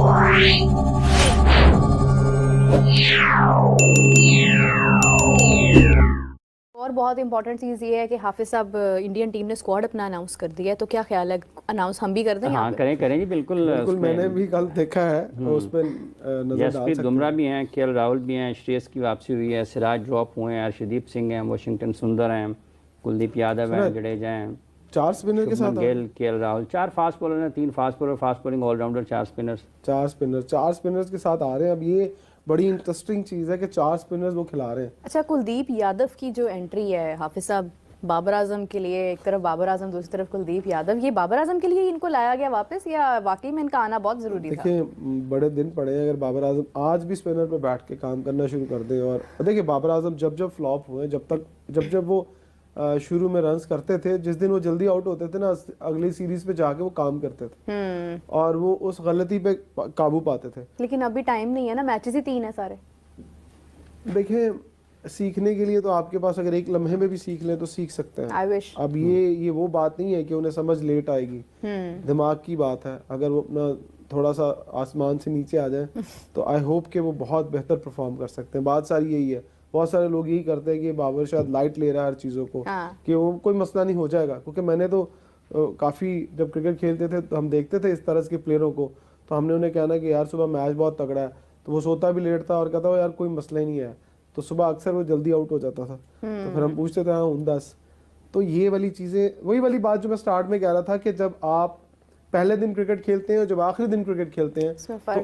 और बहुत इंपॉर्टेंट चीज़ ये है कि हाफिज साहब इंडियन टीम ने स्क्वाड अपना अनाउंस कर दिया है, तो क्या ख्याल है, अनाउंस हम भी कर दें? हाँ करें करें जी, बिल्कुल बिल्कुल मैंने भी कल देखा है उस पर नजर डाल जसप्रीत सकते बुमराह हैं। भी हैं, केएल राहुल भी हैं, श्रेयस की वापसी हुई है, सिराज ड्रॉप हुए हैं, अर्शदीप सिंह हैं, वाशिंगटन सुंदर हैं, कुलदीप यादव हैं, जडेजा हैं, 4 स्पिनर के शुभमन साथ Gill, KL Rahul, 4 fast bowler हैं, 3 fast bowler, fast bowling all rounder, 4 spinners. 4 spinners के साथ आ रहे हैं। अब ये बड़ी इंटरेस्टिंग चीज़ है कि 4 स्पिनर्स वो खिला रहे हैं। अच्छा, कुलदीप यादव की जो एंट्री है हाफिज साहब, बाबर आजम के लिए, एक तरफ बाबर आजम दूसरी तरफ कुलदीप यादव, ये बाबर आजम के लिए इनको लाया गया वापस या वाकई में इनका आना बहुत ज़रूरी था? देखिए बड़े दिन पड़े हैं। अगर बाबर आजम आज भी स्पिनर पे बैठ के काम करना शुरू कर दें, और देखिए बाबर आजम जब फ्लॉप हुए, जब वो शुरू में रन्स करते थे, जिस दिन वो जल्दी आउट होते थे ना, अगली सीरीज पे जाके वो काम करते थे और वो उस गलती पे काबू पाते थे। लेकिन अभी टाइम नहीं है ना, मैचेस ही 3 है सारे। देखिए सीखने के लिए तो आपके पास अगर एक लम्हे में भी सीख लें तो सीख सकते हैं। I wish. अब ये वो बात नहीं है कि उन्हें समझ लेट आएगी, दिमाग की बात है। अगर वो अपना थोड़ा सा आसमान से नीचे आ जाए तो आई होप कि वो बहुत बेहतर परफॉर्म कर सकते हैं। बात सारी यही है। बहुत सारे लोग यही करते हैं कि बाबर शायद लाइट ले रहा है हर चीज़ों को, कि वो कोई मसला नहीं हो जाएगा। क्योंकि मैंने तो काफ़ी जब क्रिकेट खेलते थे तो हम देखते थे इस तरह के प्लेयरों को, तो हमने उन्हें कहना कि यार सुबह मैच बहुत तगड़ा है, तो वो सोता भी लेट था और कहता वो यार कोई मसला ही नहीं है, तो सुबह अक्सर वो जल्दी आउट हो जाता था। तो फिर हम पूछते थे हाँ 10। तो ये वाली चीज़ें, वही वाली बात जो मैं स्टार्ट में कह रहा था कि जब आप पहले दिन क्रिकेट खेलते हैं और जब आखिरी दिन क्रिकेट खेलते हैं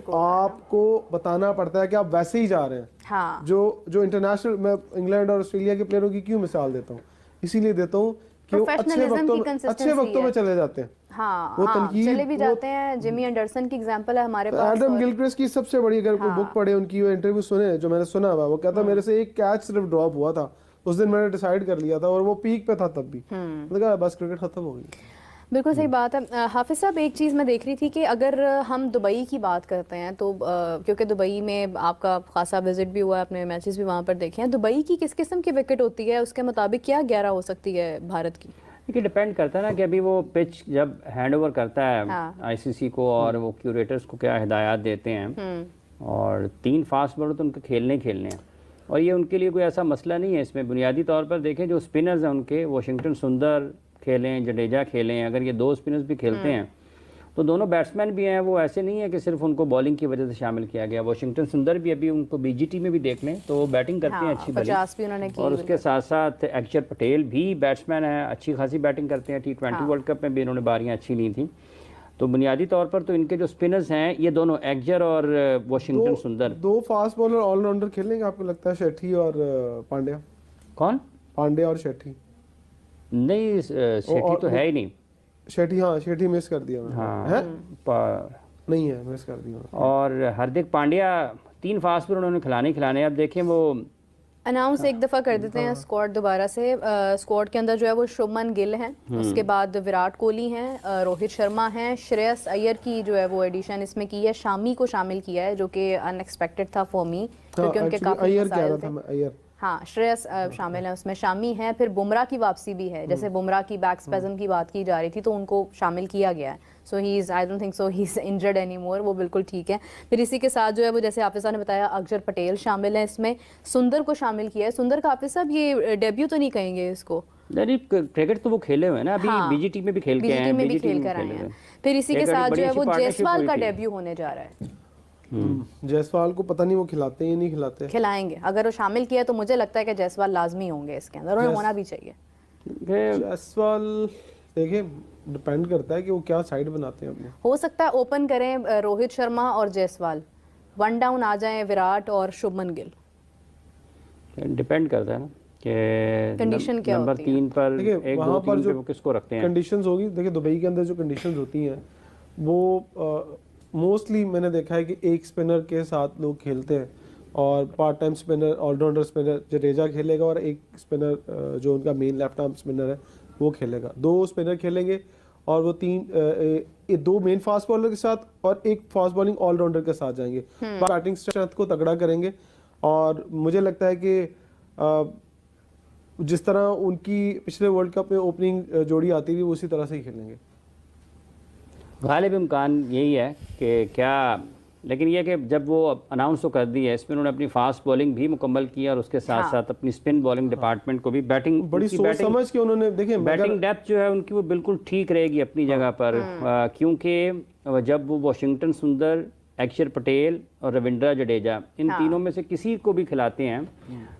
तो आपको बताना पड़ता है कि आप वैसे ही जा रहे हैं। हाँ। जो इंटरनेशनल, मैं इंग्लैंड और ऑस्ट्रेलिया के प्लेयरों की क्यों मिसाल देता हूँ, इसीलिए देता हूँ कि वो अच्छे वक्तों में चले जाते हैं। हाँ, वो चले भी जाते हैं। जिमी एंडरसन की एग्जांपल है हमारे पास। एडम गिलक्रिस्ट की सबसे बड़ी, अगर कोई बुक पढ़े, उनकी वो इंटरव्यू सुने जो मैंने सुना हुआ, वो कहता मेरे से एक कैच सिर्फ ड्रॉप हुआ था, उस दिन मैंने डिसाइड कर लिया था और वो पीक पे था तब भी, मैंने कहा बस क्रिकेट खत्म हो गई। बिल्कुल सही बात है। हाफिज साहब, एक चीज़ मैं देख रही थी कि अगर हम दुबई की बात करते हैं तो क्योंकि दुबई में आपका खासा विजिट भी हुआ है, अपने मैचेस भी वहाँ पर देखे हैं, दुबई की किस किस्म की विकेट होती है, उसके मुताबिक क्या 11 हो सकती है भारत की? देखिए डिपेंड करता है ना कि अभी वो पिच जब हैंड ओवर करता है आईसीसी को और वो क्यूरेटर्स को क्या हिदायत देते हैं, और 3 फास्ट बॉलर तो उनके खेलने हैं और ये उनके लिए कोई ऐसा मसला नहीं है। इसमें बुनियादी तौर पर देखें, जो स्पिनर्स हैं उनके, वाशिंगटन सुंदर खेलें, जडेजा खेलें, अगर ये 2 स्पिनर्स भी खेलते हैं तो दोनों बैट्समैन भी हैं, वो ऐसे नहीं है कि सिर्फ उनको बॉलिंग की वजह से शामिल किया गया। वाशिंगटन सुंदर भी अभी उनको बीजीटी में भी देख लें तो वो बैटिंग करते हैं अच्छी बॉलिंग, और उसके साथ साथ अक्षर पटेल भी बैट्समैन है, अच्छी खासी बैटिंग करते हैं। T20 वर्ल्ड कप में भी इन्होंने बारियां अच्छी ली थी। तो बुनियादी तौर पर तो इनके जो स्पिनर्स हैं ये दोनों अक्षर और वाशिंगटन सुंदर, 2 फास्ट बॉलर ऑलराउंडर खेलेंगे आपको लगता है? शेट्टी और पांड्या? कौन? पांड्या और शेट्टी? नहीं, शेट्टी तो है ही नहीं। शेट्टी, हाँ शेट्टी मिस कर दिया मैंने। हाँ है? नहीं है, मिस कर दिया। और हार्दिक पांड्या 3 फास्ट बॉलर उन्होंने खिलाने। अब देखें वो अनाउंस एक दफ़ा कर देते हैं स्क्वाड दोबारा से। स्क्वाड के अंदर जो है वो शुभमन गिल हैं, उसके बाद विराट कोहली हैं, रोहित शर्मा हैं, श्रेयस अय्यर की जो है वो एडिशन इसमें की है, शामी को शामिल किया है जो कि अनएक्सपेक्टेड था फॉर मी, क्योंकि उनके काफ़ी मसाइल थे। हाँ, श्रेयस शामिल है उसमें, शामी है, फिर बुमराह की वापसी भी है। जैसे बुमराह की बैक स्पैज़म की बात की जा रही थी तो उनको शामिल किया गया है। So he is, I don't think so he is injured any more, वो बिल्कुल ठीक है। फिर इसी के साथ जो है वो, जैसे हाफिज़ साहब ने बताया, अक्षर पटेल शामिल है इसमें, सुंदर को शामिल किया है। सुंदर का हाफिज़ साहब ये डेब्यू तो नहीं कहेंगे इसको? नहीं, क्रिकेट तो वो खेले हुए हैं ना, अभी बीजीटी में भी खेल के आए हैं, बीजीटी में भी खेल कर आए हैं। फिर इसी के साथ जो है वो जायसवाल का डेब्यू होने जा रहा है। जायसवाल को पता नहीं वो खिलाते हैं या नहीं खिलाते। खिलाएंगे, अगर वो शामिल किया तो मुझे लगता है कि जायसवाल लाजमी होंगे इसके अंदर, उन्हें होना भी चाहिए। जायसवाल देखिए डिपेंड करता है कि वो क्या साइड बनाते हैं अपने। हो सकता है ओपन करें रोहित शर्मा और जायसवाल, 1 डाउन आ जाए विराट और शुभमन गिल। डिपेंड करता है ना कि कंडीशन क्या नंबर 3 पर, देखिए वहाँ पर जो किसको रखते हैं, कंडीशंस होगी। देखिए दुबई के अंदर जो कंडीशंस होती हैं वो मोस्टली मैंने देखा है कि एक स्पिनर के साथ लोग खेलते हैं और part time spinner, all rounder spinner Jadeja खेलेगा और एक स्पिनर जो उनका मेन लेफ्ट आर्म स्पिनर है वो खेलेगा। 2 स्पिनर खेलेंगे और वो 2 मेन फास्ट बॉलर के साथ और एक फास्ट बॉलिंग ऑलराउंडर के साथ जाएंगे। बैटिंग स्ट्रेंथ को तगड़ा करेंगे और मुझे लगता है कि जिस तरह उनकी पिछले वर्ल्ड कप में ओपनिंग जोड़ी आती थी वो उसी तरह से ही खेलेंगे। गालिब इम्कान यही है कि क्या लेकिन ये कि जब वो अनाउंस तो कर दी है, इसमें उन्होंने अपनी फास्ट बॉलिंग भी मुकम्मल की और उसके साथ साथ अपनी स्पिन बॉलिंग डिपार्टमेंट को भी बैटिंग बड़ी सोच समझ के उन्होंने देखिए बैटिंग डेप्थ जो है उनकी वो बिल्कुल ठीक रहेगी अपनी जगह पर, क्योंकि जब वो वाशिंगटन सुंदर, अक्षर पटेल और रविंद्र जडेजा इन तीनों में से किसी को भी खिलाते हैं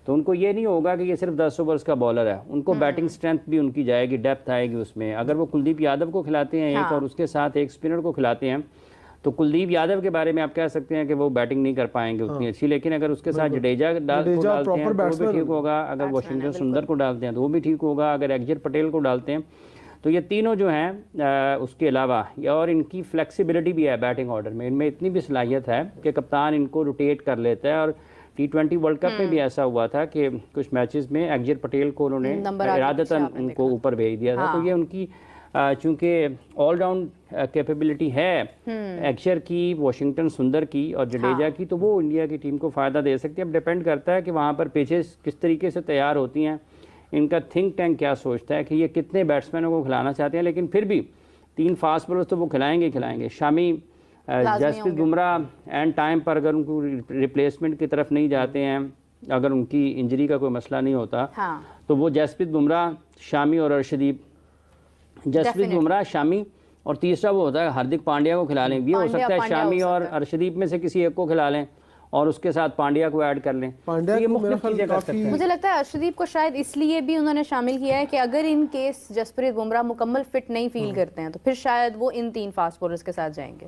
तो उनको ये नहीं होगा कि ये सिर्फ 10 ओवर्स का बॉलर है, उनको बैटिंग स्ट्रेंथ भी उनकी जाएगी, डेप्थ आएगी उसमें। अगर वो कुलदीप यादव को खिलाते हैं एक और उसके साथ एक स्पिनर को खिलाते हैं तो कुलदीप यादव के बारे में आप कह सकते हैं कि वो बैटिंग नहीं कर पाएंगे उतनी अच्छी, लेकिन अगर उसके साथ जडेजा को डालते हैं तो वो भी ठीक होगा, अगर वाशिंगटन सुंदर को डालते हैं तो वो भी ठीक होगा, अगर अक्षर पटेल को डालते हैं तो ये तीनों जो हैं उसके अलावा और इनकी फ्लेक्सिबिलिटी भी है बैटिंग ऑर्डर में, इनमें इतनी भी सलाहियत है कि कप्तान इनको रोटेट कर लेता है। और T20 वर्ल्ड कप में भी ऐसा हुआ था कि कुछ मैचेस में अक्षर पटेल को उन्होंने इरादतन उनको ऊपर भेज दिया था। तो ये उनकी चूंकि ऑलराउंड कैपेबिलिटी है अक्षर की, वाशिंगटन सुंदर की और जडेजा की, तो वो इंडिया की टीम को फ़ायदा दे सकती है। अब डिपेंड करता है कि वहाँ पर पिचेस किस तरीके से तैयार होती हैं, इनका थिंक टैंक क्या सोचता है कि ये कितने बैट्समैनों को खिलाना चाहते हैं, लेकिन फिर भी 3 फास्ट बॉलर्स तो वो खिलाएंगे। शामी, जसप्रीत बुमराह एंड टाइम पर अगर उनको रिप्लेसमेंट की तरफ नहीं जाते हैं, अगर उनकी इंजरी का कोई मसला नहीं होता तो वो जसप्रीत बुमराह, शामी और अर्शदीप, जसप्रीत बुमराह, शामी और तीसरा वो होता है हार्दिक पांड्या को खिला लें। ये हो सकता है शामी और अर्शदीप में से किसी एक को खिला लें और उसके साथ पांड्या को ऐड कर लें। पांड्या ये मुख्तलिफ चीजें कर सकते हैं। मुझे लगता है अर्शदीप को शायद इसलिए भी उन्होंने शामिल किया है कि अगर इन केस जसप्रीत बुमराह मुकम्मल फिट नहीं फील करते हैं तो फिर शायद वो इन 3 फास्ट बॉलर्स के साथ जाएंगे।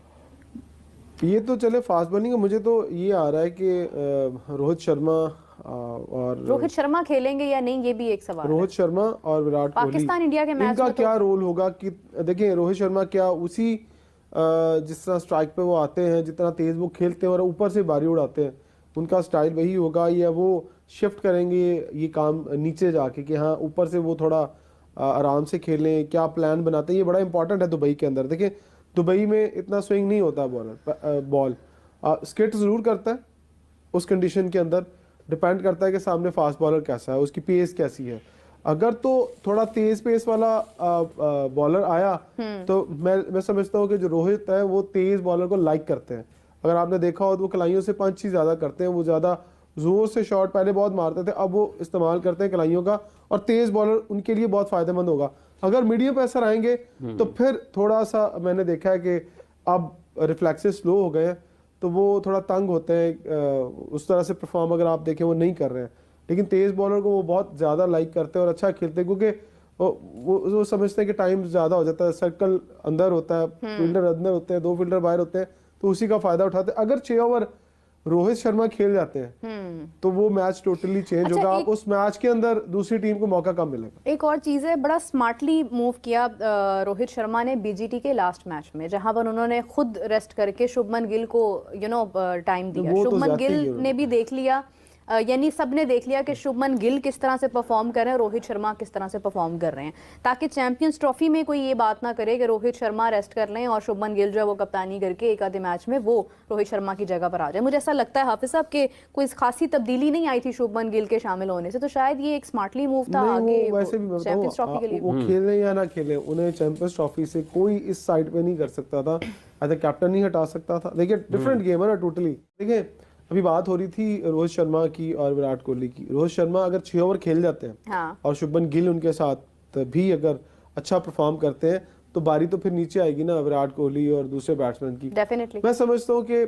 ये तो चले फास्ट बॉलिंग का, मुझे तो ये आ रहा है कि रोहित शर्मा खेलेंगे या नहीं, ये भी एक सवाल रोहित शर्मा और विराट कोहली, पाकिस्तान इंडिया के मैच इनका क्या रोल होगा कि देखिए रोहित शर्मा क्या उसी जिस तरह स्ट्राइक पे वो आते हैं, जितना तेज वो खेलते हैं और ऊपर से बारी उड़ाते हैं, उनका स्टाइल वही होगा या वो शिफ्ट करेंगे ये काम नीचे जाके कि हाँ ऊपर से वो थोड़ा आराम से खेलें, क्या प्लान बनाते हैं, ये बड़ा इंपॉर्टेंट है दुबई के अंदर। देखिए दुबई में इतना स्विंग नहीं होता बॉल स्किट ज़रूर करता है, उस कंडीशन के अंदर डिपेंड करता है कि सामने फास्ट बॉलर कैसा है, उसकी पेस कैसी है। अगर तो थोड़ा तेज पेस वाला बॉलर आया तो मैं समझता हूँ कि जो रोहित है वो तेज बॉलर को लाइक करते हैं। अगर आपने देखा हो तो वो कलाइयों से पंच ही ज़्यादा करते हैं, वो ज़्यादा जोर से शॉट पहले बहुत मारते थे, अब वो इस्तेमाल करते हैं कलाइयों का, और तेज बॉलर उनके लिए बहुत फ़ायदेमंद होगा। अगर मीडियम पेसर आएंगे तो फिर थोड़ा सा मैंने देखा है कि अब रिफ्लेक्सेस स्लो हो गए हैं तो वो थोड़ा तंग होते हैं, उस तरह से परफॉर्म अगर आप देखें वो नहीं कर रहे हैं। लेकिन तेज बॉलर को वो बहुत ज़्यादा लाइक करते हैं और अच्छा खेलते हैं, क्योंकि वो समझते हैं कि टाइम ज़्यादा हो जाता है, सर्कल अंदर होता है, फील्डर अंदर होते हैं, 2 फील्डर बाहर होते हैं, तो उसी का फायदा उठाते हैं। अगर 6 ओवर रोहित शर्मा खेल जाते हैं तो वो मैच टोटली चेंज होगा। उस मैच के अंदर दूसरी टीम को मौका कम मिलेगा। एक और चीज़ है, बड़ा स्मार्टली मूव किया रोहित शर्मा ने बीजीटी के लास्ट मैच में, जहां पर उन्होंने खुद रेस्ट करके शुभमन गिल को टाइम दिया। शुभमन गिल ने भी देख लिया, यानी सबने देख लिया कि शुभमन गिल किस तरह से परफॉर्म कर रहे हैं, रोहित शर्मा किस तरह से परफॉर्म कर रहे हैं, ताकि चैंपियंस ट्रॉफी में कोई ये बात ना करे कि रोहित शर्मा रेस्ट कर लें और शुभमन गिल जो है वो कप्तानी करके एक आधे मैच में वो रोहित शर्मा की जगह पर आ जाए। मुझे ऐसा लगता है हाफिज साहब के कोई खासी तब्दीली नहीं आई थी शुभमन गिल के शामिल होने से, तो शायद ये एक स्मार्टली मूव था आगे चैंपियंस ट्रॉफी के लिए। वो खेले या ना खेले, उन्हें चैंपियंस ट्रॉफी से कोई इस साइड पे नहीं कर सकता था, कैप्टन नहीं हटा सकता था। देखिए डिफरेंट गेम है ना टोटली। देखिए अभी बात हो रही थी रोहित शर्मा की और विराट कोहली की। रोहित शर्मा अगर 6 ओवर खेल जाते हैं और शुभमन गिल उनके साथ भी अगर अच्छा परफॉर्म करते हैं तो बारी तो फिर नीचे आएगी ना विराट कोहली और दूसरे बैट्समैन की। डेफिनेटली मैं समझता हूँ कि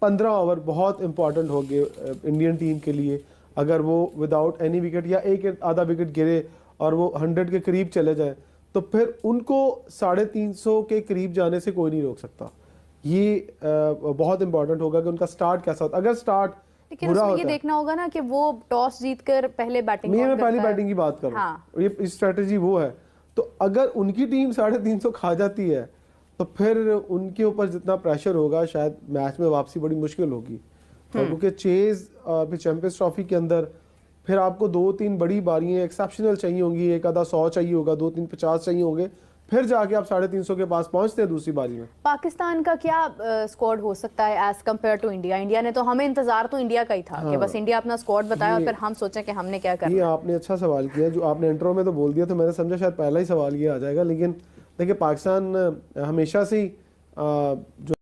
15 ओवर बहुत इंपॉर्टेंट हो गए इंडियन टीम के लिए। अगर वो विदाउट एनी विकेट या एक आधा विकेट गिरे और वो 100 के करीब चले जाए तो फिर उनको 350 के करीब जाने से कोई नहीं रोक सकता। ये बहुत इंपॉर्टेंट होगा कि उनका स्टार्ट कैसा होता है। अगर स्टार्ट बुरा होता है, ये देखना होगा ना कि वो टॉस जीतकर पहले बैटिंग, मैं पहली बैटिंग की बात कर रहा हूँ, ये स्ट्रेटेजी वो है। तो अगर उनकी टीम 350 खा जाती है तो फिर उनके ऊपर जितना प्रेशर होगा शायद मैच में वापसी बड़ी मुश्किल होगी। क्योंकि चेज चैंपियंस ट्रॉफी के अंदर फिर आपको 2-3 बड़ी बारियां एक्सेप्शनल चाहिए होंगी, एक आधा 100 चाहिए होगा, 2-3 50 चाहिए होंगे, फिर जाके आप 350 के पास पहुंचते हैं दूसरी बारी में। पाकिस्तान का क्या स्क्वाड हो सकता है as compare to India? India ने तो, हमें इंतजार तो इंडिया का ही था कि बस इंडिया अपना स्क्वाड बताया और फिर हम सोचें कि हमने क्या करना। ये आपने अच्छा सवाल किया, जो आपने इंट्रो में तो बोल दिया, तो मैंने समझा शायद पहला ही सवाल ये आ जाएगा। लेकिन देखिए पाकिस्तान हमेशा से ही जो